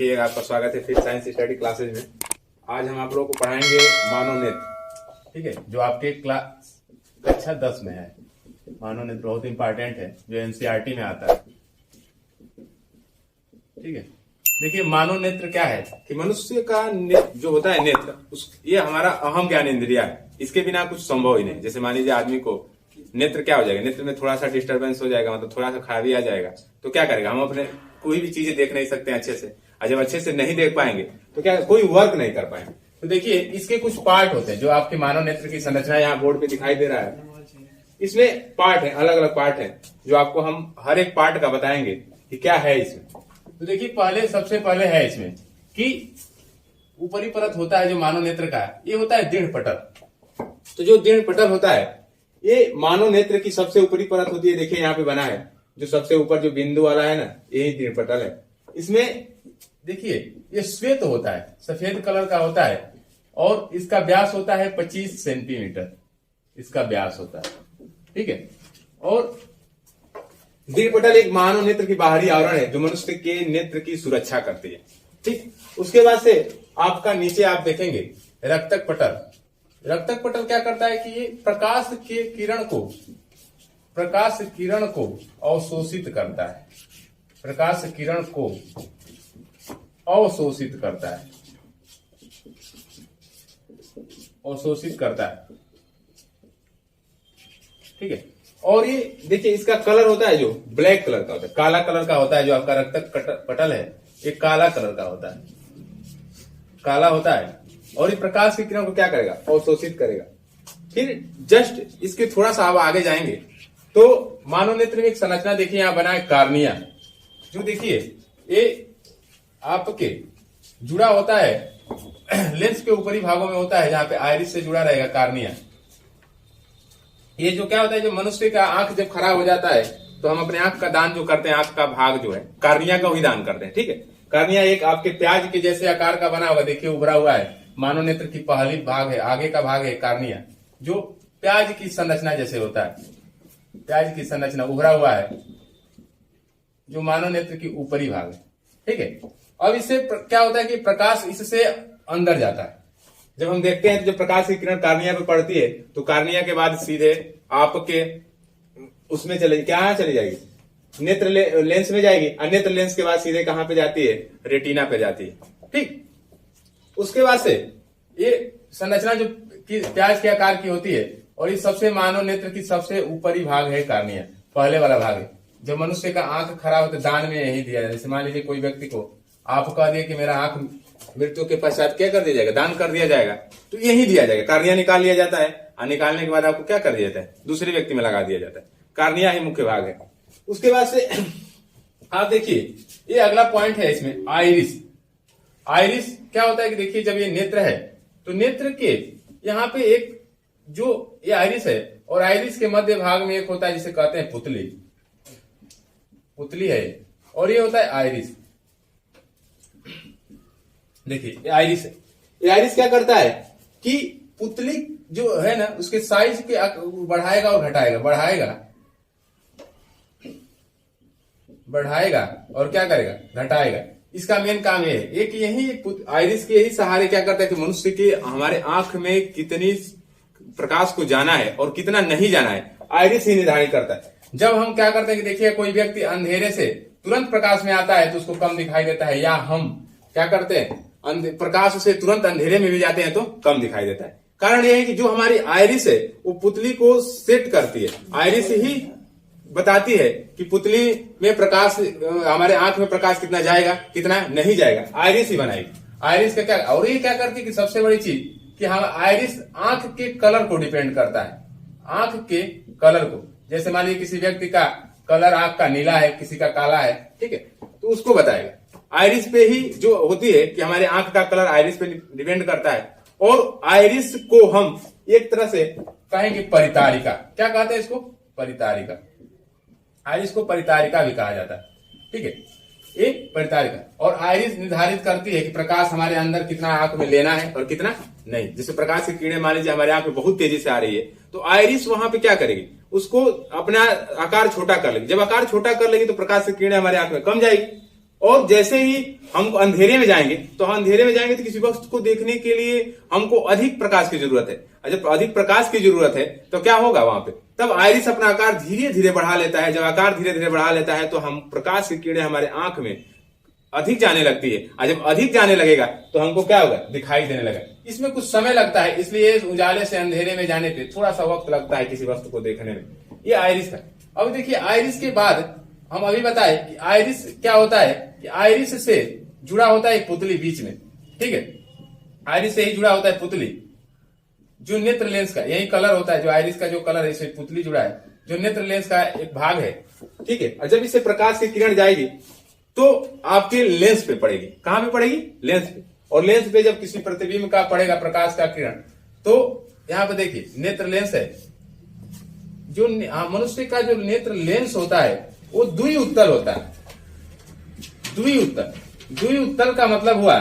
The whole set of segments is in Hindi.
देखिए, आपका स्वागत है फिर साइंस स्टडी क्लासेज में। आज हम आप लोगों को पढ़ाएंगे मानवनेत्र, ठीक है, जो आपके क्लास कक्षा 10 में है। मानवनेत्र बहुत इंपॉर्टेंट है, जो एनसीईआरटी में आता है, ठीक है। देखिए, मानवनेत्र क्या है कि मनुष्य का जो होता है नेत्र, ये हमारा अहम ज्ञान इंद्रिया है। इसके बिना कुछ संभव ही नहीं। जैसे मान लीजिए आदमी को नेत्र क्या हो जाएगा, नेत्र में थोड़ा सा डिस्टरबेंस हो जाएगा, मतलब थोड़ा सा खराबी आ जाएगा, तो क्या करेगा? हम अपने कोई भी चीजें देख नहीं सकते हैं अच्छे से। और जब अच्छे से नहीं देख पाएंगे तो क्या कोई वर्क नहीं कर पाएंगे। तो देखिए, इसके कुछ पार्ट होते हैं जो आपके मानव नेत्र की संरचना यहाँ बोर्ड पे दिखाई दे रहा है। इसमें पार्ट है, अलग अलग पार्ट है, जो आपको हम हर एक पार्ट का बताएंगे कि क्या है इसमें। तो देखिए, सबसे पहले है इसमें कि ऊपरी परत होता है जो मानव नेत्र का है, ये होता है दृढ़ पटल। तो जो दृढ़ पटल होता है, ये मानव नेत्र की सबसे ऊपरी परत होती है। देखिए यहाँ पे बना है, जो सबसे ऊपर जो बिंदु वाला है ना, यही दृढ़ पटल है। इसमें देखिए, ये श्वेत होता है, सफेद कलर का होता है, और इसका व्यास होता है 25 सेंटीमीटर। इसका व्यास होता है, ठीक है। और दृढ़ पटल एक मानव नेत्र की बाहरी आवरण है जो मनुष्य के नेत्र की सुरक्षा करती है, ठीक। उसके बाद से आपका नीचे आप देखेंगे रक्तक पटल। रक्तक पटल क्या करता है कि ये प्रकाश किरण को अवशोषित करता है। प्रकाश किरण को अवशोषित करता है, ठीक है। और ये देखिए, इसका कलर होता है जो ब्लैक कलर का होता है, काला कलर का होता है। जो आपका रक्तक पटल है, ये काला कलर का होता है, काला होता है। और ये प्रकाश की किरण को क्या करेगा? अवशोषित करेगा। फिर जस्ट इसके थोड़ा सा आप आगे जाएंगे तो मानव नेत्र में एक संरचना देखिए यहाँ बना है, कार्निया। जो देखिए, ये आपके जुड़ा होता है लेंस के ऊपरी भागों में होता है, जहां पे आइरिस से जुड़ा रहेगा कार्निया। ये जो क्या होता है, जो मनुष्य का आंख जब खराब हो जाता है तो हम अपने आंख का दान जो करते हैं, आंख का भाग जो है कार्निया का ही दान करते हैं, ठीक है। कार्निया एक आपके प्याज के जैसे आकार का बना हुआ, देखिए उभरा हुआ है। मानव नेत्र की पहली भाग है, आगे का भाग है कार्निया, जो प्याज की संरचना जैसे होता है। प्याज की संरचना उभरा हुआ है, जो मानव नेत्र की ऊपरी भाग है, ठीक है। अब इससे क्या होता है कि प्रकाश इससे अंदर जाता है। जब हम देखते हैं, जब प्रकाश की किरण कार्निया पे पड़ती है तो कार्निया के बाद सीधे आपके उसमें क्या चली जाएगी? नेत्र लेंस में जाएगी। और नेत्र लेंस के बाद सीधे कहां पे जाती है? रेटिना पे जाती है, ठीक। उसके बाद से ये संरचना जो प्याज के आकार की होती है, और ये सबसे मानव नेत्र की सबसे ऊपरी भाग है कार्निया, पहले वाला भाग है। जब मनुष्य का आंख खराब होता है, दान में यही दिया जाए। जैसे मान लीजिए कोई व्यक्ति को आप कह दिए कि मेरा आंख मृत्यु के पश्चात क्या कर दिया जाएगा? दान कर दिया जाएगा, तो यही दिया जाएगा। कार्निया निकाल लिया जाता है, और निकालने के बाद आपको क्या कर दिया जाता है? दूसरे व्यक्ति में लगा दिया जाता है। कार्निया ही मुख्य भाग है। उसके बाद से आप देखिए, ये अगला पॉइंट है इसमें, आइरिस। आइरिस क्या होता है कि देखिए, जब ये नेत्र है तो नेत्र के यहाँ पे एक जो ये आइरिस है, और आइरिस के मध्य भाग में एक होता है जिसे कहते हैं पुतली। पुतली है, और ये होता है आइरिस। देखिए, ये आइरिस है। ये आइरिस क्या करता है कि पुतली जो है ना, उसके साइज के बढ़ाएगा और घटाएगा, बढ़ाएगा और क्या करेगा? घटाएगा। इसका मेन काम ये है। एक यही आइरिस के यही सहारे क्या करता है कि मनुष्य के हमारे आंख में कितनी प्रकाश को जाना है और कितना नहीं जाना है, आइरिस ही निर्धारित करता है। जब हम क्या करते हैं कि देखिए, कोई व्यक्ति अंधेरे से तुरंत प्रकाश में आता है तो उसको कम दिखाई देता है, या हम क्या करते हैं, प्रकाश से तुरंत अंधेरे में भी जाते हैं तो कम दिखाई देता है। कारण यह है कि जो हमारी आइरिस है वो पुतली को सेट करती है। आइरिस ही बताती है कि पुतली में प्रकाश, हमारे आंख में प्रकाश कितना जाएगा, कितना नहीं जाएगा, आइरिस ही बनाएगी। आइरिस का क्या, और ये क्या करती है कि सबसे बड़ी चीज कि हम आइरिस आंख के कलर को डिपेंड करता है। आंख के कलर को, जैसे मान लीजिए किसी व्यक्ति का कलर आंख का नीला है, किसी का काला है, ठीक है, तो उसको बताएगा। आइरिस पे ही जो होती है कि हमारे आंख का कलर आइरिस पे डिपेंड करता है। और आइरिस को हम एक तरह से कहेंगे परितारिका। क्या कहते हैं इसको? परितारिका। आइरिस को परितारिका भी कहा जाता है, ठीक है, एक परितारिका। और आइरिस निर्धारित करती है कि प्रकाश हमारे अंदर कितना आंख में लेना है और कितना नहीं। जैसे प्रकाश की किरणें मान लीजिए हमारे आंख में बहुत तेजी से आ रही है, तो आइरिस वहां पे क्या करेगी? उसको अपना आकार छोटा कर लेगी। जब आकार छोटा कर लेगी तो प्रकाश की किरणें हमारे आंख में कम जाएगी, और जैसे ही हम अंधेरे में जाएंगे तो किसी वस्तु को देखने के लिए हमको अधिक प्रकाश की जरूरत है। और जब अधिक प्रकाश की जरूरत है तो क्या होगा वहां पे, तब आइरिस अपना आकार धीरे धीरे बढ़ा लेता है। जब आकार धीरे धीरे बढ़ा लेता है तो हम प्रकाश की किरणें हमारे आंख में अधिक जाने लगती है। और जब अधिक जाने लगेगा तो हमको क्या होगा, दिखाई देने लगा। इसमें कुछ समय लगता है, इसलिए उजाले से अंधेरे में जाने पे थोड़ा सा वक्त लगता है किसी वस्तु को देखने में। ये आइरिस है। अब देखिए आइरिस के बाद हम अभी बताए कि आइरिस क्या होता है, कि आइरिस से जुड़ा होता है एक पुतली बीच में, ठीक है। आइरिस से ही जुड़ा होता है पुतली, जो नेत्र लेंस का यही कलर होता है। जो आइरिस का जो कलर है इसमें पुतली जुड़ा है, जो नेत्र लेंस का एक भाग है, ठीक है। और जब इससे प्रकाश की किरण जाएगी तो आपके लेंस पे पड़ेगी। कहां पे पड़ेगी, लेंस पे। और लेंस पे जब किसी प्रतिबिंब का पड़ेगा प्रकाश का किरण, तो यहां पे देखिए नेत्र लेंस है। जो मनुष्य का जो नेत्र लेंस होता है वो द्विउत्तल होता है। द्विउत्तल का मतलब हुआ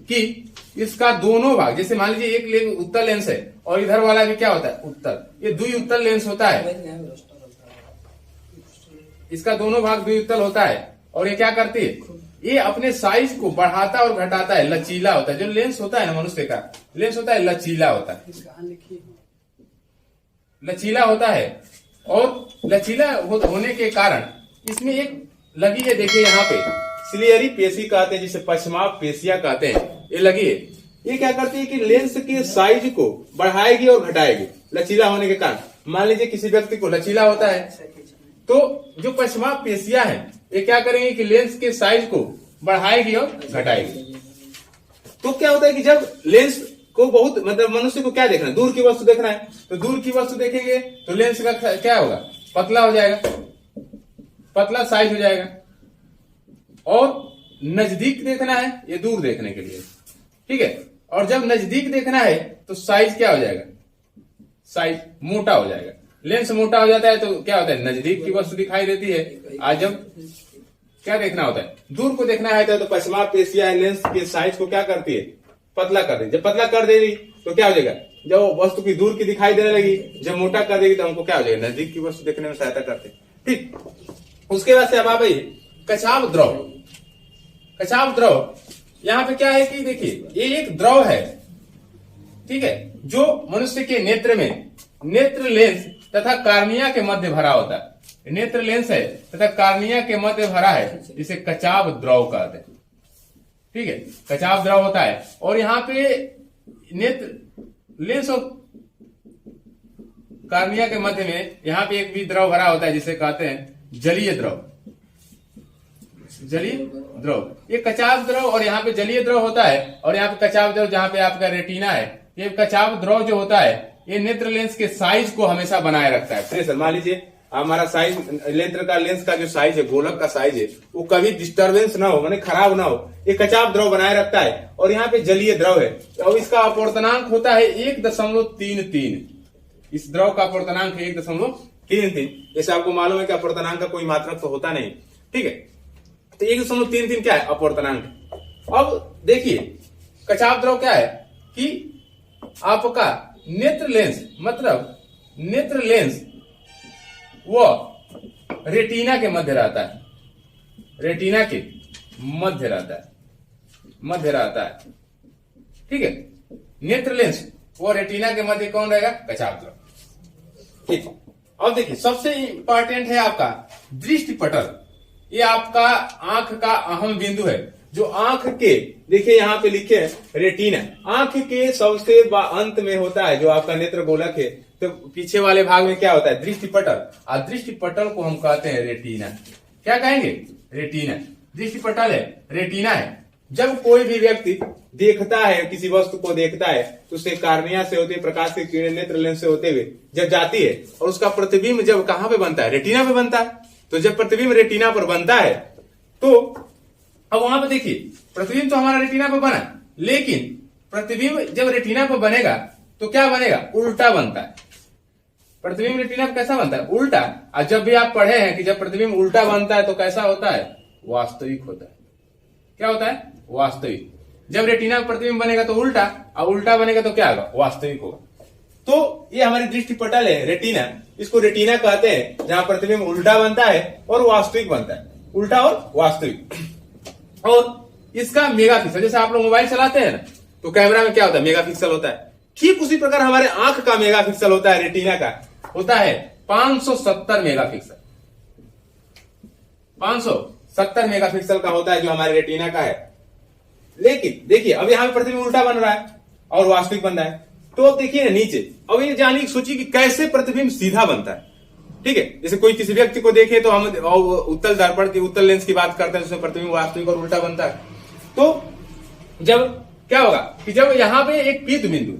कि इसका दोनों भाग, जैसे मान लीजिए एक उत्तल लेंस है और इधर वाला भी क्या होता है, उत्तल। ये द्विउत्तल लेंस होता है। इसका दोनों भाग द्विउत्तल होता है। और ये क्या करती है, ये अपने साइज को बढ़ाता और घटाता है, लचीला होता है। जो लेंस होता है ना मनुष्य का लेंस होता है, लचीला होता है, लचीला होता है। और लचीला होने के कारण इसमें एक लगी है, देखिए यहाँ पे सिलियरी पेशी कहते हैं, जिसे पश्चिमाभ पेशियां कहते हैं, ये लगी है। ये क्या करती है कि लेंस के साइज को बढ़ाएगी और घटाएगी लचीला होने के कारण। मान लीजिए किसी व्यक्ति को लचीला होता है तो जो पश्चिमाभ पेशियां हैं ये क्या करेंगे कि लेंस के साइज को बढ़ाएगी और घटाएगी। तो क्या होता है कि जब लेंस को बहुत मतलब मनुष्य को क्या देखना है, दूर की वस्तु देखना है, तो दूर की वस्तु देखेंगे तो लेंस का क्या होगा, पतला हो जाएगा, पतला साइज हो जाएगा। और नजदीक देखना है, ये दूर देखने के लिए, ठीक है। और जब नजदीक देखना है तो साइज क्या हो जाएगा, साइज मोटा हो जाएगा। लेंस मोटा हो जाता है तो क्या होता है, नजदीक की वस्तु दिखाई देती है। आज जब क्या देखना होता है, दूर को देखना है तो पश्चिमाभ पेशियां लेंस के साइज को क्या करती है, पतला कर देगी। जब पतला कर देगी तो क्या हो जाएगा, जब वस्तु की दूर की दिखाई देने लगी, जब मोटा कर देगी तो हमको क्या हो जाएगा, नजदीक की वस्तु देखने में सहायता करते हैं, ठीक। उसके बाद से अब आप कचाव द्रव। कचाव द्रव यहां पे क्या है कि देखिए ये एक द्रव है, ठीक है, जो मनुष्य के नेत्र में नेत्र लेंस तथा कार्निया के मध्य भरा होता है। नेत्र लेंस है तथा कार्निया के मध्य भरा है, जिसे कचाव द्रव कहते हैं, ठीक है। कचाव द्रव होता है। और यहाँ पे नेत्र लेंस और कार्निया के मध्य में यहाँ पे एक भी द्रव भरा होता है, जिसे कहते हैं जलीय द्रव। जलीय द्रव, ये कचाव द्रव और यहाँ पे जलीय द्रव होता है। और यहाँ पे कचाव द्रव जहाँ पे आपका रेटिना है, ये कचाव द्रव जो होता है ये नेत्र लेंस के साइज को हमेशा बनाए रखता है। प्रेशर मान लीजिए हमारा साइज नेत्र का लेंस का जो साइज है, गोलक का साइज है, वो कभी डिस्टरबेंस ना हो, माने खराब ना हो, ये कचाव द्रव बनाए रखता है। और यहाँ पे जलीय द्रव है और इसका अपवर्तनांक होता है 1.33। इस द्रव का अपवर्तनांक है 1.33। जैसे आपको मालूम है कि अपवर्तनांक का कोई मात्रक तो होता नहीं, ठीक है। तो 1.33 क्या है, अपवर्तनांक। अब देखिए कचाव द्रव क्या है कि आपका नेत्र लेंस, मतलब नेत्र लेंस वो रेटिना के मध्य रहता है, रेटिना के मध्य रहता है, ठीक है। नेत्र लेंस वो रेटिना के मध्य कौन रहेगा, कचाव द्रव, ठीक। अब देखिए सबसे इंपॉर्टेंट है आपका दृष्टि पटल। ये आपका आंख का अहम बिंदु है, जो आंख के देखिए यहाँ पे लिखे हैं रेटिना, आंख के सबसे अंत में होता है जो आपका नेत्र गोलक है। तो पीछे वाले भाग में क्या होता है, दृष्टि पटल। और दृष्टि पटल को हम कहते हैं रेटिना। क्या कहेंगे, रेटिना। दृष्टि पटल है, रेटिना है। जब कोई भी व्यक्ति देखता है, किसी वस्तु को देखता है, तो उससे कार्निया से होते प्रकाश की किरणें नेत्र लेंस से होते हुए जब जाती है और उसका प्रतिबिंब जब कहां पे बनता है, रेटिना पे बनता है। तो जब प्रतिबिंब रेटिना पर बनता है तो अब वहां पे देखिए प्रतिबिंब तो हमारा रेटिना पर बना, लेकिन प्रतिबिंब जब रेटिना पर बनेगा तो क्या बनेगा, उल्टा बनता है। प्रतिबिंब रेटिना पर कैसा बनता है, उल्टा। और जब भी आप पढ़े हैं कि जब प्रतिबिंब उल्टा बनता है तो कैसा होता है, वास्तविक होता है। क्या होता है, वास्तविक। जब रेटिना पर प्रतिबिंब बनेगा तो उल्टा, और उल्टा बनेगा तो क्या होगा, वास्तविक होगा। तो ये हमारी दृष्टि पटल है, रेटिना। इसको रेटिना कहते हैं, जहां प्रतिबिंब उल्टा बनता है और वास्तविक बनता है, उल्टा और वास्तविक। और इसका मेगापिक्सल, जैसे आप लोग मोबाइल चलाते हैं ना, तो कैमरा में क्या होता है, मेगापिक्सल होता है। ठीक उसी प्रकार हमारे आंख का मेगापिक्सल होता है, रेटिना का होता है 570 मेगापिक्सल। 570 मेगापिक्सल का होता है जो हमारे रेटिना का है। लेकिन देखिए अब यहां पे प्रतिबिंब उल्टा बन रहा है और वास्तविक बन रहा है। तो अब देखिए ना नीचे, अब ये जानने की सोचिए कि कैसे प्रतिबिंब सीधा बनता है। ठीक है, जैसे कोई किसी व्यक्ति को देखे तो हम उत्तल दर्पण की, उत्तल लेंस की बात करते हैं, जिसमें प्रतिबिंब वास्तविक और उल्टा बनता है। तो जब क्या होगा कि जब यहां पे एक पीत बिंदु,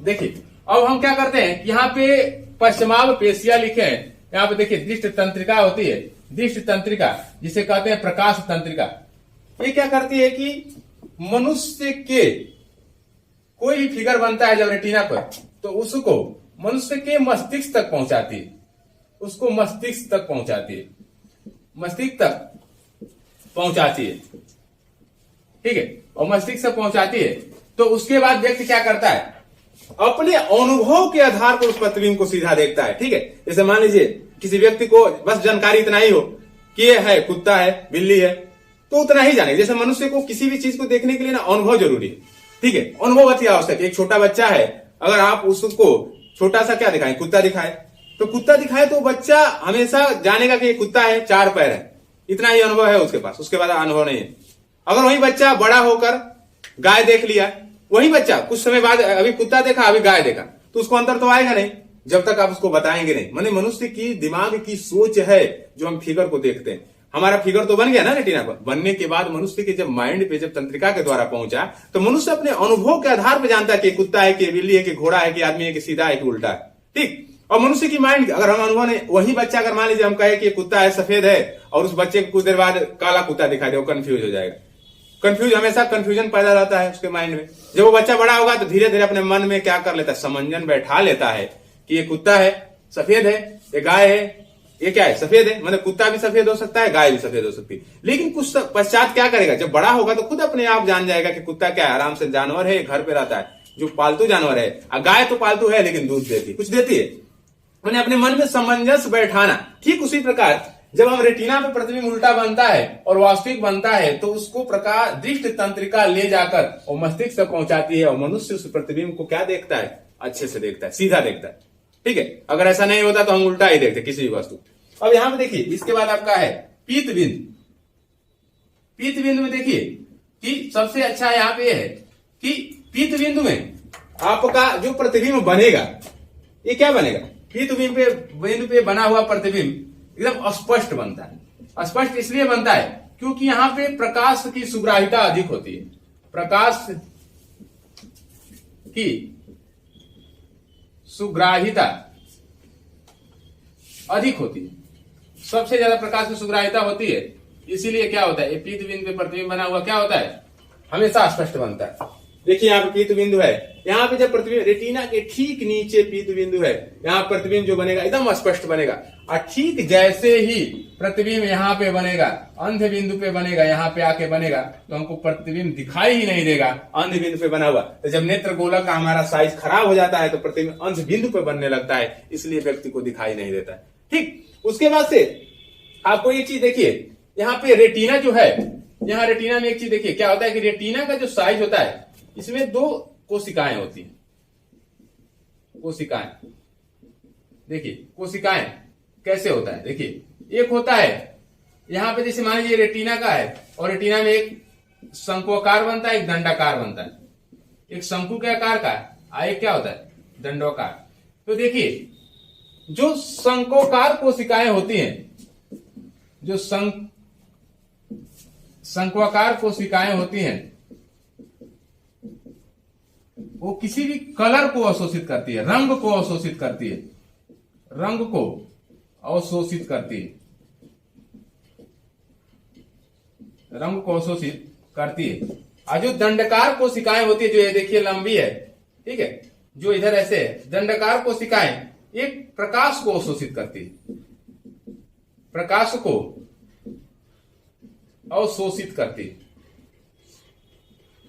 देखिए अब हम क्या करते हैं, यहाँ पे पश्चिमाभ पेशिया लिखे हैं, यहाँ पे देखिए दृष्टि तंत्रिका होती है, दृष्टि तंत्रिका जिसे कहते हैं प्रकाश तंत्रिका। ये क्या करती है कि मनुष्य के कोई भी फिगर बनता है जब रेटिना पर, तो उसको मनुष्य के मस्तिष्क तक पहुंचाती है, उसको मस्तिष्क तक पहुंचाती है, मस्तिष्क तक पहुंचाती है। ठीक है, और मस्तिष्क तक पहुंचाती है तो उसके बाद व्यक्ति क्या करता है, अपने अनुभव के आधार पर उस प्रतिबिंब को सीधा देखता है। ठीक है, जैसे मान लीजिए किसी व्यक्ति को बस जानकारी इतना ही हो कि ये है कुत्ता है, बिल्ली है, तो उतना ही जाने। जैसे मनुष्य को किसी भी चीज को देखने के लिए ना अनुभव जरूरी है। ठीक है, अनुभव अति आवश्यक है। एक छोटा बच्चा है, अगर आप उसको छोटा सा क्या दिखाएं, कुत्ता दिखाए, तो कुत्ता दिखाए तो बच्चा हमेशा जानेगा कि ये कुत्ता है, 4 पैर है, इतना ही अनुभव है उसके पास, उसके बाद अनुभव नहीं है। अगर वही बच्चा बड़ा होकर गाय देख लिया, वही बच्चा कुछ समय बाद अभी कुत्ता देखा, अभी गाय देखा, तो उसको अंतर तो आएगा नहीं जब तक आप उसको बताएंगे नहीं। माने मनुष्य की दिमाग की सोच है जो हम फिगर को देखते हैं। हमारा फिगर तो बन गया ना रेटिना पर, बनने के बाद मनुष्य के जब माइंड पे, जब तंत्रिका के द्वारा पहुंचा, तो मनुष्य अपने अनुभव के आधार पर जानता है कि कुत्ता है, कि बिल्ली है, कि घोड़ा है, कि आदमी है, कि सीधा है, कि उल्टा है। ठीक, और मनुष्य की माइंड, अगर हम अनुभव नहीं, वही बच्चा अगर मान लीजिए हम कहे कि कुत्ता है, सफेद है, और उस बच्चे को कुछ देर बाद काला कुत्ता दिखाई दे, वो कंफ्यूज हो जाएगा। हमेशा कंफ्यूजन पैदा रहता है उसके माइंड में। जब वो बच्चा बड़ा होगा तो धीरे धीरे अपने मन में क्या कर लेता है, समंजन बैठा लेता है कि ये कुत्ता है, सफेद है, ये गाय है, ये क्या है, सफेद है, मतलब कुत्ता भी सफेद हो सकता है, गाय भी सफेद हो सकती है। लेकिन कुछ पश्चात क्या करेगा, जब बड़ा होगा तो खुद अपने आप जान जाएगा कि कुत्ता क्या है, आराम से जानवर है, घर पे रहता है, जो पालतू जानवर है। गाय तो पालतू है लेकिन दूध देती है, कुछ देती है। मैंने अपने मन में सामंजस्य बैठाना। ठीक उसी प्रकार जब हम रेटिना पे प्रतिबिंब उल्टा बनता है और वास्तविक बनता है, तो उसको प्रकाश दृष्टि तंत्रिका ले जाकर और मस्तिष्क तक पहुंचाती है, और मनुष्य उस प्रतिबिंब को क्या देखता है, अच्छे से देखता है, सीधा देखता है। ठीक है, अगर ऐसा नहीं होता तो हम उल्टा ही देखते किसी भी वस्तु। अब यहां पे देखिए, इसके बाद आपका है पीत बिंदु। पीत बिंदु में देखिए कि सबसे अच्छा यहां पे है कि पीत बिंदु में आपका जो प्रतिबिंब बनेगा, ये क्या बनेगा, पीत बिंदु पे बना हुआ प्रतिबिंब एकदम स्पष्ट बनता है। स्पष्ट इसलिए बनता है क्योंकि यहां पे प्रकाश की सुग्राहिता अधिक होती है, प्रकाश की सुग्राहिता अधिक होती है, सबसे ज्यादा प्रकाश की सुग्राहिता होती है। इसीलिए क्या होता है, ये पीत बिंदु पे प्रतिबिंब बना हुआ क्या होता है, हमेशा स्पष्ट बनता है। देखिए यहाँ पे पीत बिंदु है, यहाँ पे जब प्रतिबिंब रेटिना के ठीक नीचे पीत बिंदु है, यहाँ प्रतिबिंब जो बनेगा एकदम स्पष्ट बनेगा। और ठीक जैसे ही प्रतिबिंब यहाँ पे बनेगा, अंध बिंदु पे बनेगा, यहाँ पे आके बनेगा, तो हमको प्रतिबिंब दिखाई ही नहीं देगा अंध बिंदु पे बना हुआ। तो जब नेत्र गोलक का हमारा साइज खराब हो जाता है तो प्रतिबिंब अंध बिंदु पे बनने लगता है, इसलिए व्यक्ति को दिखाई नहीं देता है। ठीक, उसके बाद से आपको ये चीज देखिए, यहाँ पे रेटिना जो है, यहाँ रेटिना में एक चीज देखिए क्या होता है कि रेटिना का जो साइज होता है, इसमें 2 कोशिकाएं होती हैं। कोशिकाएं, देखिए कोशिकाएं कैसे होता है, देखिए एक होता है यहां पे, जैसे मान लीजिए रेटिना का है, और रेटिना में एक शंकुआकार बनता है, एक दंडाकार बनता है। एक शंकु के आकार का है, एक क्या होता है, दंडोकार। तो देखिए जो शंकुआकार कोशिकाएं होती हैं, जो शंकुआकार कोशिकाएं होती हैं, वो किसी भी कलर को अवशोषित करती है, रंग को अवशोषित करती है, रंग को अवशोषित करती है, रंग को अवशोषित करती है। और जो दंडकार कोशिकाएं होती है, जो ये देखिए लंबी है, ठीक है, जो इधर ऐसे है, दंडकार कोशिकाएं एक प्रकाश को अवशोषित करती है, प्रकाश को अवशोषित करती है।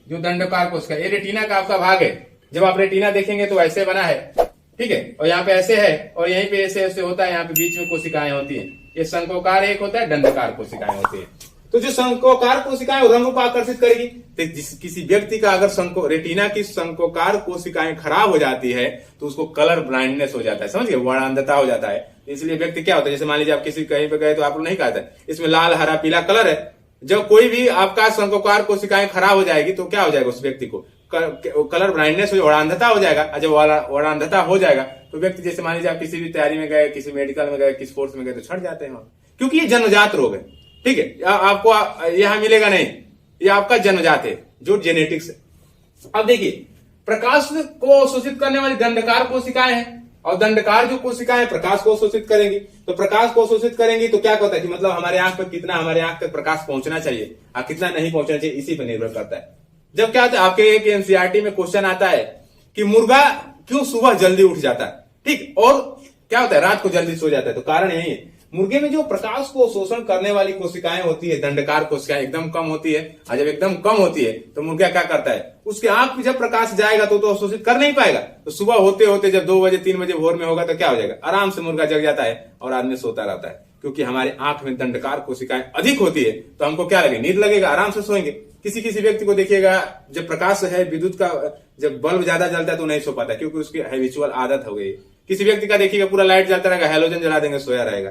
जो दंडकार कोशिका, ये रेटिना का आपका भाग है। जब आप रेटिना देखेंगे तो ऐसे बना है, ठीक है, और यहाँ पे ऐसे है, और यहीं पे ऐसे ऐसे होता है, यहाँ पे बीच में कोशिकाएं होती हैं। ये शंकुआकार एक होता है, दंडकार कोशिकाएं होती है। तो जो शंकोकार कोशिकाएं रंग को आकर्षित करेगी। तो किसी व्यक्ति का अगर रेटिना की शंकोकार कोशिकाएं खराब हो जाती है तो उसको कलर ब्लाइंडनेस हो जाता है, समझ गए, वर्णांधता हो जाता है। इसलिए व्यक्ति क्या होता है, जैसे मान लीजिए आप किसी कहीं पे गए तो आप लोग नहीं कहते इसमें लाल हरा पीला कलर है। जब कोई भी आपका शंकोकार कोशिकाएं खराब हो जाएगी तो क्या हो जाएगा, उस व्यक्ति को कलर ब्लाइंडनेस हो, वर्णांधता हो जाएगा। जब वर्णांधता हो जाएगा तो व्यक्ति, जैसे मान लीजिए आप किसी भी तैयारी में गए, किसी मेडिकल में गए, किसी कोर्स में गए तो छट जाते हैं, क्योंकि ये जन्मजात रोग है। ठीक है, आपको यहां मिलेगा नहीं, ये आपका जन्मजात है जो जेनेटिक्स है। अब देखिए, प्रकाश को शोषित करने वाली दंडकार कोशिकाएं हैं, और दंडकार जो कोशिकाएं प्रकाश को शोषित करेंगी। तो प्रकाश को शोषित करेंगी तो क्या होता है कि मतलब हमारे आंख पर कितना, हमारे आंख तक प्रकाश पहुंचना चाहिए और कितना नहीं पहुंचना चाहिए, इसी पर निर्भर करता है। जब क्या होता है, आपके एक एनसीईआरटी में क्वेश्चन आता है कि मुर्गा क्यों सुबह जल्दी उठ जाता है, ठीक, और क्या होता है रात को जल्दी सो जाता है, तो कारण यही है, मुर्गे में जो प्रकाश को शोषण करने वाली कोशिकाएं होती है, दंडकार कोशिकाएं एकदम कम होती है। और जब एकदम कम होती है तो मुर्गा क्या करता है, उसके आंख में जब प्रकाश जाएगा तो अवशोषित कर नहीं पाएगा। तो सुबह होते होते जब 2 बजे 3 बजे भोर में होगा तो क्या हो जाएगा, आराम से मुर्गा जग जाता है और आदमी सोता रहता है, क्योंकि हमारे आंख में दंडकार कोशिकाएं अधिक होती है। तो हमको क्या लगे, नींद लगेगा, आराम से सोएंगे। किसी किसी व्यक्ति को देखिएगा, जब प्रकाश है विद्युत का, जब बल्ब ज्यादा जलता है तो नहीं सो पाता, क्योंकि उसकी हैबिचुअल आदत हो गई। किसी व्यक्ति का देखिएगा पूरा लाइट जलता रहेगा, हैलोजन जला देंगे, सोया रहेगा,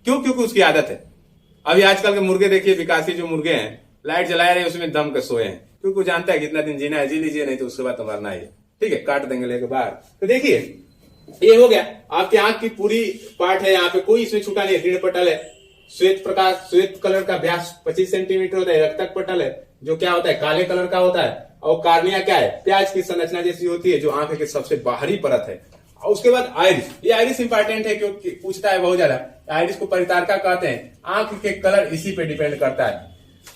क्यों, क्योंकि उसकी आदत है। अभी आजकल के मुर्गे देखिए, विकासी जो मुर्गे हैं, लाइट जलाए रहे उसमें दम के सोए हैं, क्योंकि वो जानता है कितना दिन जीना है, जी लीजिए, नहीं तो उसके बाद तो मरना है, ठीक है, काट देंगे लेके बाहर। तो देखिए, ये हो गया आपकी आंख की पूरी पार्ट है, यहाँ पे कोई इसमें छूटा नहीं, दृढ़ पटल है, श्वेत प्रकाश, श्वेत कलर का व्यास 25 सेंटीमीटर होता है, रक्तक पटल है जो क्या होता है, काले कलर का होता है, और कार्निया क्या है, प्याज की संरचना जैसी होती है, जो आंख के सबसे बाहरी परत है। और उसके बाद आइरिस, ये आइरिस इंपॉर्टेंट है क्योंकि पूछता है बहुत ज्यादा, आइरिस को परितारका कहते हैं, आंख के कलर इसी पे डिपेंड करता है।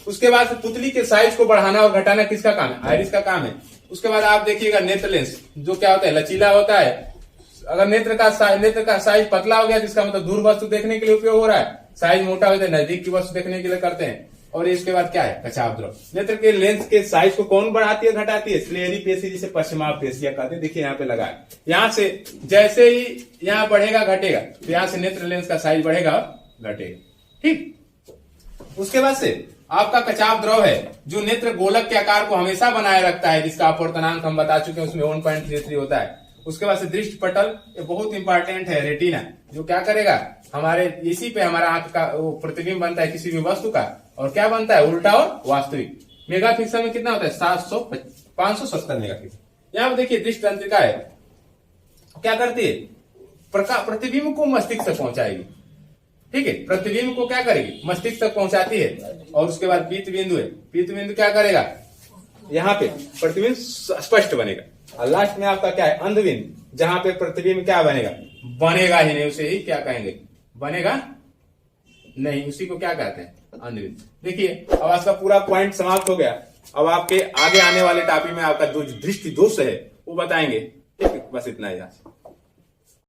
उसके बाद पुतली के साइज को बढ़ाना और घटाना किसका काम है, आइरिस का काम है। उसके बाद आप देखिएगा नेत्र लेंस, जो क्या होता है, लचीला होता है। अगर नेत्र का साइज पतला हो गया तो इसका मतलब दूर वस्तु देखने के लिए उपयोग हो रहा है, साइज मोटा हो जाए नजदीक की वस्तु देखने के लिए करते हैं। और इसके बाद क्या है, कचाव द्रव। नेत्र के लेंस के साइज को कौन बढ़ाती है, घटाती है, स्लेरी पेशी, जिसे पश्चिमाभ पेशियां कहते हैं। देखिए यहाँ पे लगा है, यहाँ से जैसे ही यहाँ बढ़ेगा घटेगा, तो यहाँ से नेत्र लेंस का साइज बढ़ेगा घटेगा, ठीक। उसके बाद से आपका कचाव द्रव है, जो नेत्र गोलक के आकार को हमेशा बनाए रखता है, जिसका अपवर्तनांक हम बता चुके हैं, उसमें 1.33 होता है। उसके बाद से दृष्टि पटल, ये बहुत इंपॉर्टेंट है, रेटिना, जो क्या करेगा, हमारे इसी पे हमारा आंख का वो प्रतिबिंब बनता है किसी भी वस्तु का, और क्या बनता है, उल्टा और वास्तविक। मेगापिक्सल में कितना होता है, 570 मेगापिक्सल। यहाँ पे देखिए दृष्टि तंत्रिका है, क्या करती है, प्रतिबिंब को मस्तिष्क तक पहुंचाएगी, ठीक है, प्रतिबिंब को क्या करेगी, मस्तिष्क तक पहुंचाती है। और उसके बाद पीत बिंदु है, पीत बिंदु क्या करेगा, यहाँ पे प्रतिबिंब स्पष्ट बनेगा। और लास्ट में आपका क्या है, अंधबिंदु, जहां पे प्रतिबिंब क्या बनेगा, बनेगा ही नहीं, उसे ही क्या कहेंगे, बनेगा नहीं, उसी को क्या कहते हैं, अंधबिंदु। देखिए अब आपका पूरा पॉइंट समाप्त हो गया। अब आपके आगे आने वाले टॉपिक में आपका जो दृष्टि दोष है वो बताएंगे, ठीक है, बस इतना ही।